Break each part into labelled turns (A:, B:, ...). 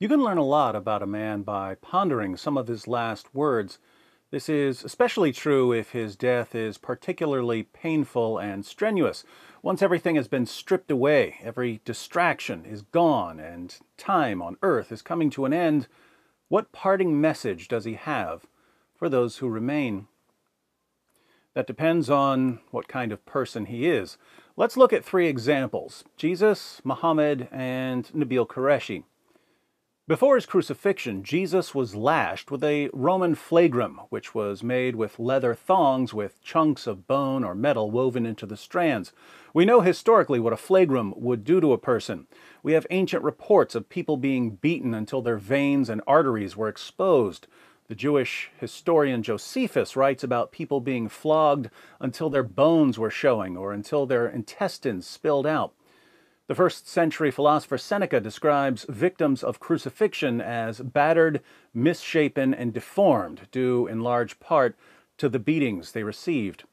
A: You can learn a lot about a man by pondering some of his last words. This is especially true if his death is particularly painful and strenuous. Once everything has been stripped away, every distraction is gone, and time on earth is coming to an end, what parting message does he have for those who remain? That depends on what kind of person he is. Let's look at three examples: Jesus, Muhammad, and Nabeela Qureshiho. Before his crucifixion, Jesus was lashed with a Roman flagrum, which was made with leather thongs with chunks of bone or metal woven into the strands. We know historically what a flagrum would do to a person. We have ancient reports of people being beaten until their veins and arteries were exposed. The Jewish historian Josephus writes about people being flogged until their bones were showing or until their intestines spilled out. The first-century philosopher Seneca describes victims of crucifixion as battered, misshapen, and deformed, due in large part to the beatings they received.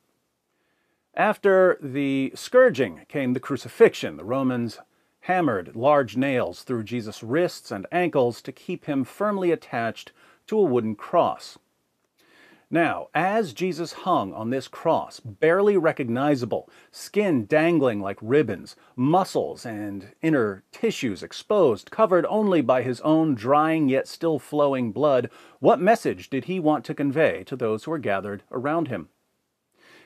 A: After the scourging came the crucifixion. The Romans hammered large nails through Jesus' wrists and ankles to keep him firmly attached to a wooden cross. Now, as Jesus hung on this cross, barely recognizable, skin dangling like ribbons, muscles and inner tissues exposed, covered only by his own drying yet still flowing blood, what message did he want to convey to those who were gathered around him?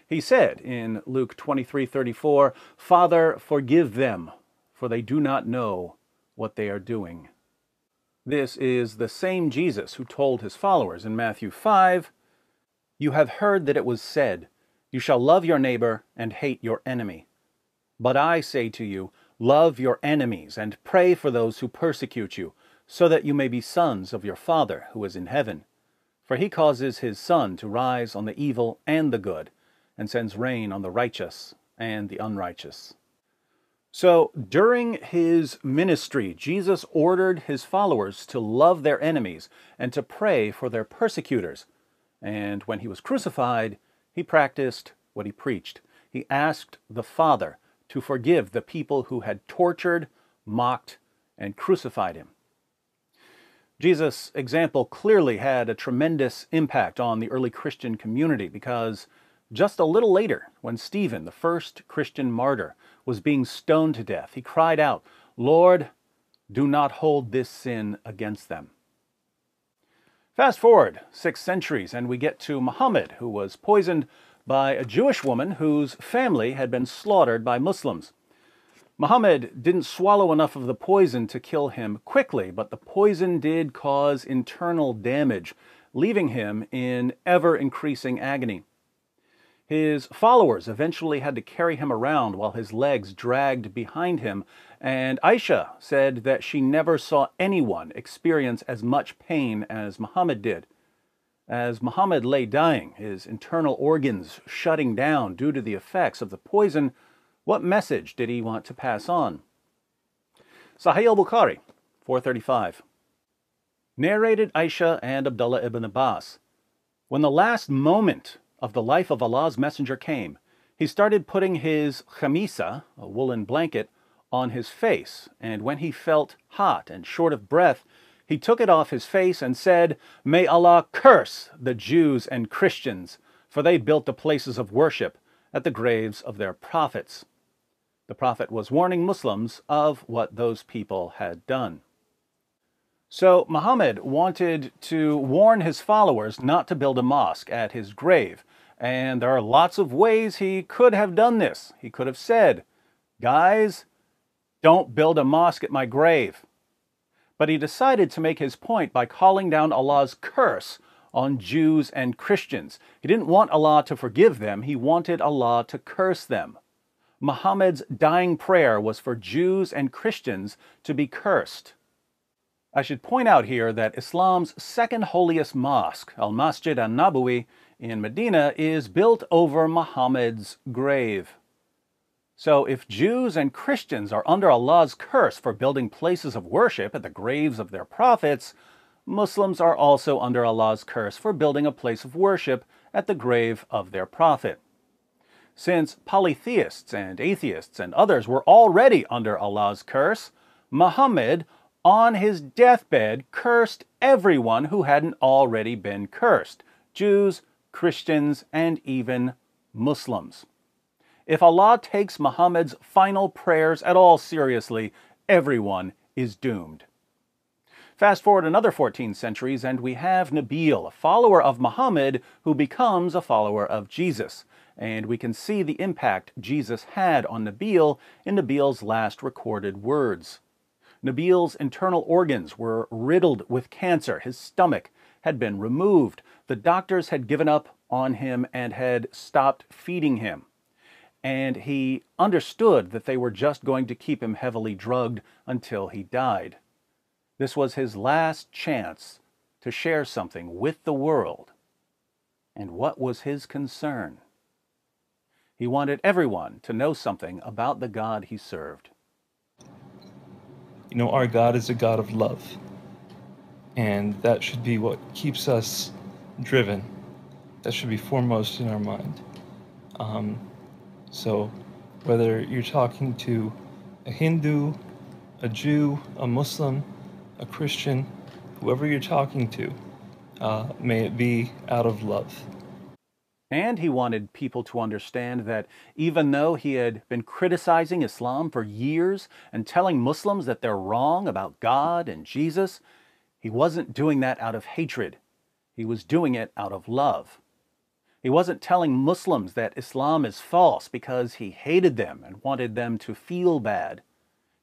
A: He said in Luke 23:34, "Father, forgive them, for they do not know what they are doing." This is the same Jesus who told his followers in Matthew 5, "You have heard that it was said, 'You shall love your neighbor and hate your enemy.' But I say to you, love your enemies and pray for those who persecute you, so that you may be sons of your Father who is in heaven. For he causes his sun to rise on the evil and the good, and sends rain on the righteous and the unrighteous." So, during his ministry, Jesus ordered his followers to love their enemies and to pray for their persecutors. And when he was crucified, he practiced what he preached. He asked the Father to forgive the people who had tortured, mocked, and crucified him. Jesus' example clearly had a tremendous impact on the early Christian community because just a little later, when Stephen, the first Christian martyr, was being stoned to death, he cried out, "Lord, do not hold this sin against them." Fast forward 6 centuries and we get to Muhammad, who was poisoned by a Jewish woman whose family had been slaughtered by Muslims. Muhammad didn't swallow enough of the poison to kill him quickly, but the poison did cause internal damage, leaving him in ever-increasing agony. His followers eventually had to carry him around while his legs dragged behind him, and Aisha said that she never saw anyone experience as much pain as Muhammad did. As Muhammad lay dying, his internal organs shutting down due to the effects of the poison, what message did he want to pass on? Sahih al-Bukhari, 435. Narrated Aisha and Abdullah ibn Abbas. When the last moment of the life of Allah's Messenger came, he started putting his khamisa, a woolen blanket, on his face, and when he felt hot and short of breath, he took it off his face and said, "May Allah curse the Jews and Christians, for they built the places of worship at the graves of their prophets." The Prophet was warning Muslims of what those people had done. So Muhammad wanted to warn his followers not to build a mosque at his grave. And there are lots of ways he could have done this. He could have said, "Guys, don't build a mosque at my grave." But he decided to make his point by calling down Allah's curse on Jews and Christians. He didn't want Allah to forgive them. He wanted Allah to curse them. Muhammad's dying prayer was for Jews and Christians to be cursed. I should point out here that Islam's second holiest mosque, Al-Masjid al-Nabawi in Medina, is built over Muhammad's grave. So if Jews and Christians are under Allah's curse for building places of worship at the graves of their prophets, Muslims are also under Allah's curse for building a place of worship at the grave of their prophet. Since polytheists and atheists and others were already under Allah's curse, Muhammad on his deathbed, cursed everyone who hadn't already been cursed: Jews, Christians, and even Muslims. If Allah takes Muhammad's final prayers at all seriously, everyone is doomed. Fast forward another 14 centuries, and we have Nabil, a follower of Muhammad, who becomes a follower of Jesus. And we can see the impact Jesus had on Nabil in Nabil's last recorded words. Nabil's internal organs were riddled with cancer. His stomach had been removed. The doctors had given up on him and had stopped feeding him. And he understood that they were just going to keep him heavily drugged until he died. This was his last chance to share something with the world. And what was his concern? He wanted everyone to know something about the God he served.
B: You know, our God is a God of love. And that should be what keeps us driven. That should be foremost in our mind. So whether you're talking to a Hindu, a Jew, a Muslim, a Christian, whoever you're talking to, may it be out of love.
A: And he wanted people to understand that even though he had been criticizing Islam for years and telling Muslims that they're wrong about God and Jesus, he wasn't doing that out of hatred. He was doing it out of love. He wasn't telling Muslims that Islam is false because he hated them and wanted them to feel bad.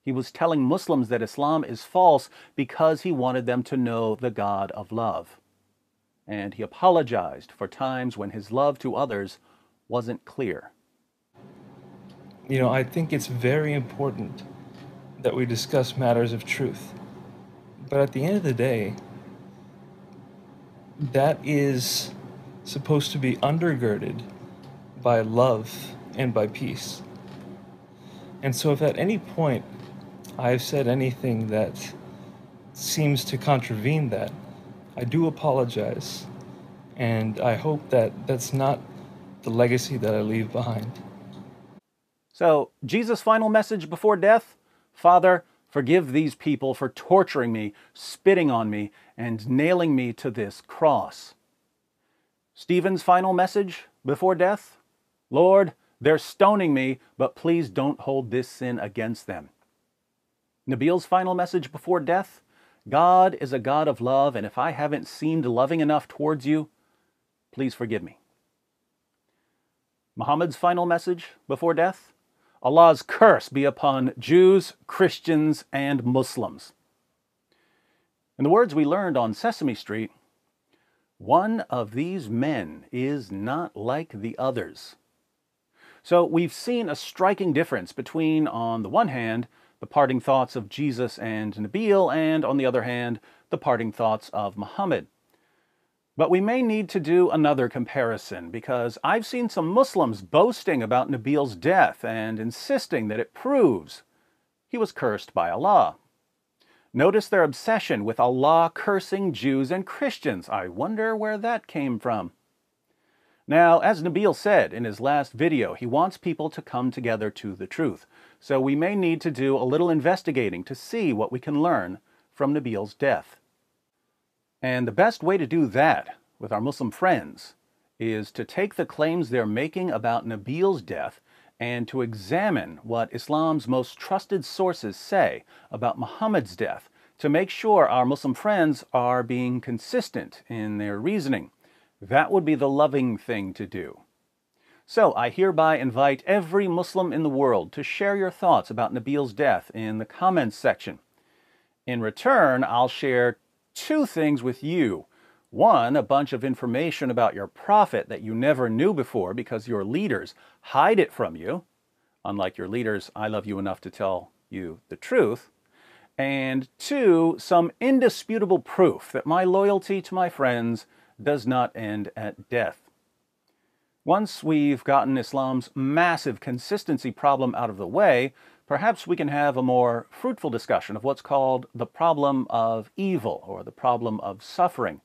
A: He was telling Muslims that Islam is false because he wanted them to know the God of love. And he apologized for times when his love to others wasn't clear.
B: You know, I think it's very important that we discuss matters of truth. But at the end of the day, that is supposed to be undergirded by love and by peace. And so if at any point I've said anything that seems to contravene that, I do apologize. And I hope that that's not the legacy that I leave behind.
A: So, Jesus' final message before death: Father, forgive these people for torturing me, spitting on me, and nailing me to this cross. Stephen's final message before death: Lord, they're stoning me, but please don't hold this sin against them. Nabil's final message before death: God is a God of love, and if I haven't seemed loving enough towards you, please forgive me. Muhammad's final message before death: Allah's curse be upon Jews, Christians, and Muslims. In the words we learned on Sesame Street, one of these men is not like the others. So we've seen a striking difference between, on the one hand, the parting thoughts of Jesus and Nabil, and on the other hand, the parting thoughts of Muhammad. But we may need to do another comparison, because I've seen some Muslims boasting about Nabil's death and insisting that it proves he was cursed by Allah. Notice their obsession with Allah cursing Jews and Christians. I wonder where that came from. Now, as Nabil said in his last video, he wants people to come together to the truth. So we may need to do a little investigating to see what we can learn from Nabil's death. And the best way to do that with our Muslim friends is to take the claims they're making about Nabil's death and to examine what Islam's most trusted sources say about Muhammad's death, to make sure our Muslim friends are being consistent in their reasoning. That would be the loving thing to do. So I hereby invite every Muslim in the world to share your thoughts about Nabil's death in the comments section. In return, I'll share two things with you. One, a bunch of information about your prophet that you never knew before because your leaders hide it from you. Unlike your leaders, I love you enough to tell you the truth. And two, some indisputable proof that my loyalty to my friends does not end at death. Once we've gotten Islam's massive consistency problem out of the way, perhaps we can have a more fruitful discussion of what's called the problem of evil, or the problem of suffering.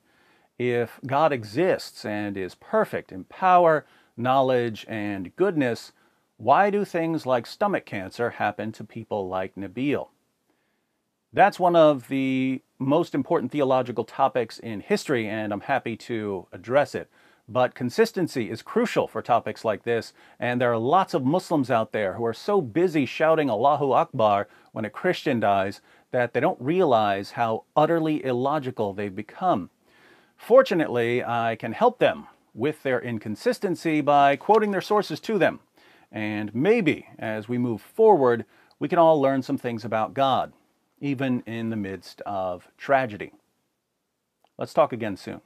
A: If God exists and is perfect in power, knowledge, and goodness, why do things like stomach cancer happen to people like Nabil? That's one of the most important theological topics in history, and I'm happy to address it. But consistency is crucial for topics like this, and there are lots of Muslims out there who are so busy shouting Allahu Akbar when a Christian dies that they don't realize how utterly illogical they've become. Fortunately, I can help them with their inconsistency by quoting their sources to them. And maybe, as we move forward, we can all learn some things about God, even in the midst of tragedy. Let's talk again soon.